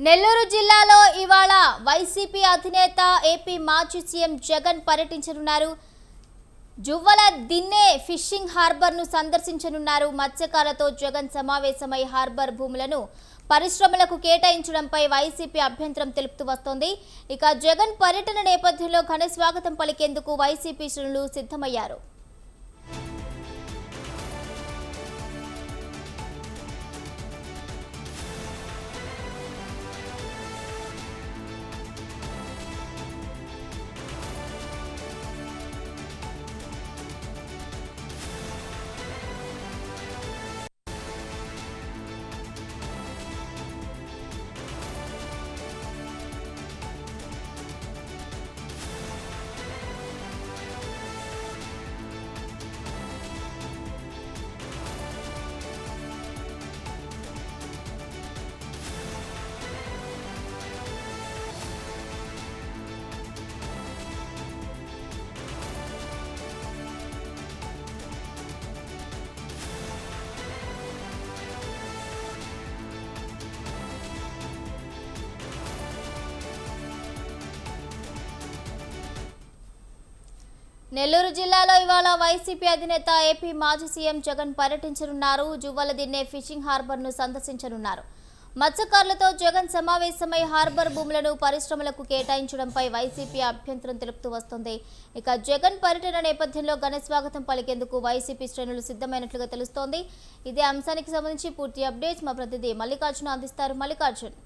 నెల్లూరు జిల్లాలో ఇవాళ వైసీపీ అధినేత ఏపీ మాజీ సీఎం జగన్ పర్యటించనున్నారు. జువ్వల దిన్నె ఫిషింగ్ హార్బర్ను సందర్శించనున్నారు. మత్స్యకారులతో జగన్ సమావేశమై హార్బర్ భూములను పరిశ్రమలకు కేటాయించడంపై వైసీపీ అభ్యంతరం తెలుపుతూ వస్తోంది. ఇక జగన్ పర్యటన నేపథ్యంలో ఘన స్వాగతం పలికేందుకు వైసీపీ శ్రేణులు సిద్ధమయ్యారు. నెల్లూరు జిల్లాలో ఇవాళ వైసీపీ అధినేత ఏపీ మాజీ సీఎం జగన్ పర్యటించనున్నారు. జువ్వల దిన్నె ఫిషింగ్ హార్బర్ను సందర్శించనున్నారు. మత్స్యకారులతో జగన్ సమావేశమై హార్బర్ భూములను పరిశ్రమలకు కేటాయించడంపై వైసీపీ అభ్యంతరం తెలుపుతూ వస్తోంది. ఇక జగన్ పర్యటన నేపథ్యంలో ఘన స్వాగతం పలికేందుకు వైసీపీ శ్రేణులు సిద్ధమైనట్లుగా తెలుస్తోంది. ఇదే అంశానికి సంబంధించి పూర్తి అప్డేట్స్ మా ప్రతినిధి మల్లికార్జున అందిస్తారు. Mallikarjun,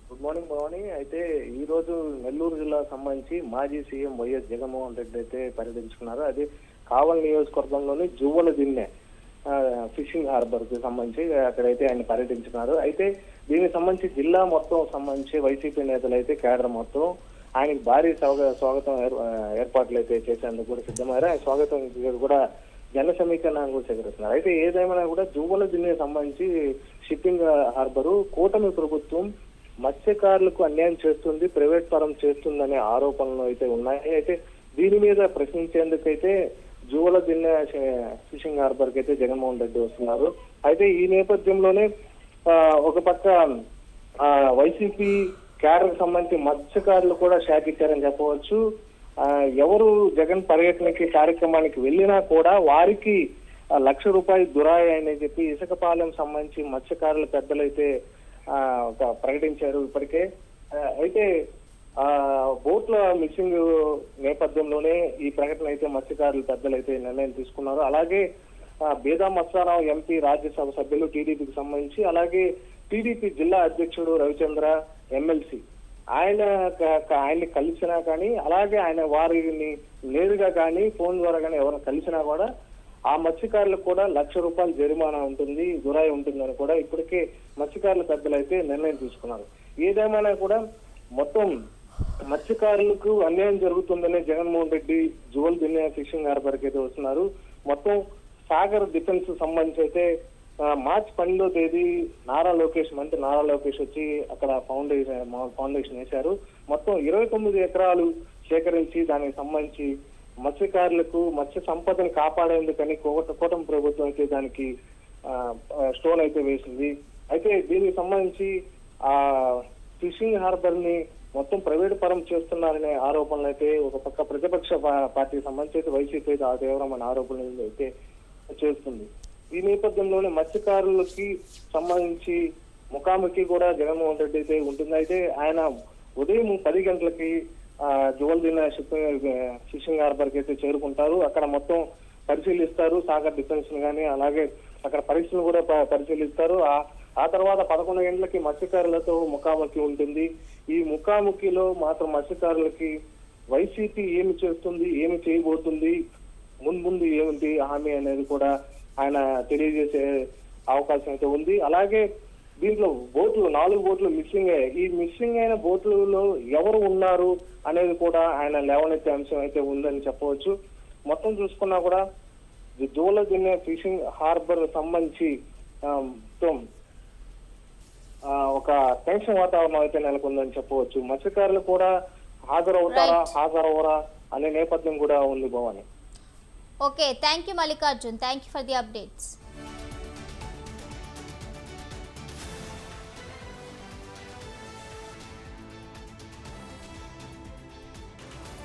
good morning Bhavani. అయితే ఈ రోజు నెల్లూరు జిల్లాకు సంబంధించి మాజీ సీఎం వైఎస్ జగన్మోహన్ రెడ్డి అయితే పర్యటించుకున్నారు. అది కావలి నియోజకవర్గంలోని జువ్వల దిన్నె ఫిషింగ్ హార్బర్ కి సంబంధించి అక్కడైతే ఆయన పర్యటించుకున్నారు. అయితే దీనికి సంబంధించి జిల్లా మొత్తం సంబంధించి వైసీపీ నేతలు అయితే కేడర్ మొత్తం ఆయనకి భారీ స్వాగతం ఏర్పాట్లు అయితే చేసేందుకు కూడా సిద్ధమయ్యారు. ఆయన స్వాగతం కూడా జన సమీకరణ కూడా సేకరిస్తున్నారు. అయితే ఏదేమైనా కూడా జువ్వల దిన్నెకి సంబంధించి షిప్పింగ్ హార్బరు కూటమి ప్రభుత్వం మత్స్యకారులకు అన్యాయం చేస్తుంది, ప్రైవేట్ పరం చేస్తుందనే ఆరోపణలు అయితే ఉన్నాయి. అయితే దీని మీద ప్రశ్నించేందుకైతే జువ్వల దిన్నె ఫిషింగ్ హార్బర్ కి అయితే జగన్మోహన్ రెడ్డి వస్తున్నారు. అయితే ఈ నేపథ్యంలోనే ఒక పక్క వైసీపీ క్యాడర్ సంబంధించి మత్స్యకారులు కూడా షాక్ ఇచ్చారని చెప్పవచ్చు. ఎవరు జగన్ పర్యటనకి కార్యక్రమానికి వెళ్ళినా కూడా వారికి ₹1,00,000 దురాయి అని చెప్పి ఇసుకపాలెం సంబంధించి మత్స్యకారుల పెద్దలైతే ప్రకటించారు ఇప్పటికే. అయితే బోట్ల మిస్సింగ్ నేపథ్యంలోనే ఈ ప్రకటన అయితే మత్స్యకారుల పెద్దలు అయితే నిర్ణయం తీసుకున్నారు. అలాగే బేదా మత్స్యరావు ఎంపీ రాజ్యసభ సభ్యులు టీడీపీకి సంబంధించి, అలాగే టీడీపీ జిల్లా అధ్యక్షుడు రవిచంద్ర ఎమ్మెల్సీ ఆయన్ని కలిసినా కానీ, అలాగే ఆయన వారిని నేరుగా కానీ ఫోన్ ద్వారా కానీ ఎవరిని కలిసినా కూడా ఆ మత్స్యకారులకు కూడా ₹1,00,000 జరిమానా ఉంటుంది, దురాయి ఉంటుందని కూడా ఇప్పటికే మత్స్యకారుల పెద్దలు అయితే నిర్ణయం తీసుకున్నారు. ఏదేమైనా కూడా మొత్తం మత్స్యకారులకు అన్యాయం జరుగుతుందనే జగన్మోహన్ రెడ్డి జువ్వల దిన్నె ఫిషింగ్ హార్బర్ కి అయితే వస్తున్నారు. మొత్తం సాగర్ డిఫెన్స్ సంబంధించి అయితే మార్చి 12వ తేదీ మంత్రి నారా లోకేష్ వచ్చి అక్కడ ఫౌండేషన్ వేశారు. మొత్తం 29 ఎకరాలు సేకరించి దానికి సంబంధించి మత్స్యకారులకు మత్స్య సంపదను కాపాడేందుకని కూటమి ప్రభుత్వం అయితే దానికి స్టోన్ అయితే వేసింది. అయితే దీనికి సంబంధించి ఆ ఫిషింగ్ హార్బర్ ని మొత్తం ప్రైవేట్ పరం చేస్తున్నారనే ఆరోపణలు అయితే ఒక పక్క ప్రతిపక్ష పార్టీకి సంబంధించి అయితే వైసీపీ అయితే ఆ తీవ్రమైన ఆరోపణలు అయితే చేస్తుంది. ఈ నేపథ్యంలోనే మత్స్యకారులకి సంబంధించి ముఖాముఖి కూడా జగన్మోహన్ రెడ్డి అయితే ఉంటుంది. అయితే ఆయన ఉదయం 10 గంటలకి జువ్వల దిన్నె ఫిషింగ్ హార్బర్ కి అయితే చేరుకుంటారు. అక్కడ మొత్తం పరిశీలిస్తారు, సాగర్ డిఫెన్స్ గానీ, అలాగే అక్కడ పరీక్షలు కూడా పరిశీలిస్తారు. ఆ తర్వాత 11 గంటలకి మత్స్యకారులతో ముఖాముఖి ఉంటుంది. ఈ ముఖాముఖిలో మాత్రం మత్స్యకారులకి వైసీపీ ఏమి చేస్తుంది, ఏమి చేయబోతుంది, ముందు ఏమిటి హామీ అనేది కూడా ఆయన తెలియజేసే అవకాశం అయితే ఉంది. అలాగే దీంట్లో 4 బోట్లు మిస్సింగ్ అయ్యాయి. ఈ మిస్సింగ్ అయిన బోట్లలో ఎవరు ఉన్నారు అనేది కూడా ఆయన లేవనెత్తే అంశం అయితే ఉందని చెప్పవచ్చు. మొత్తం చూసుకున్నా కూడా జువ్వల దిన్నె ఫిషింగ్ హార్బర్ సంబంధించి ఒక టెన్షన్ వాతావరణం అయితే నెలకొందని చెప్పవచ్చు. మత్స్యకారులు కూడా హాజరవరా అనే నేపథ్యం కూడా ఉంది Bhavani. Okay, thank you Mallikarjun. Thank you for the updates.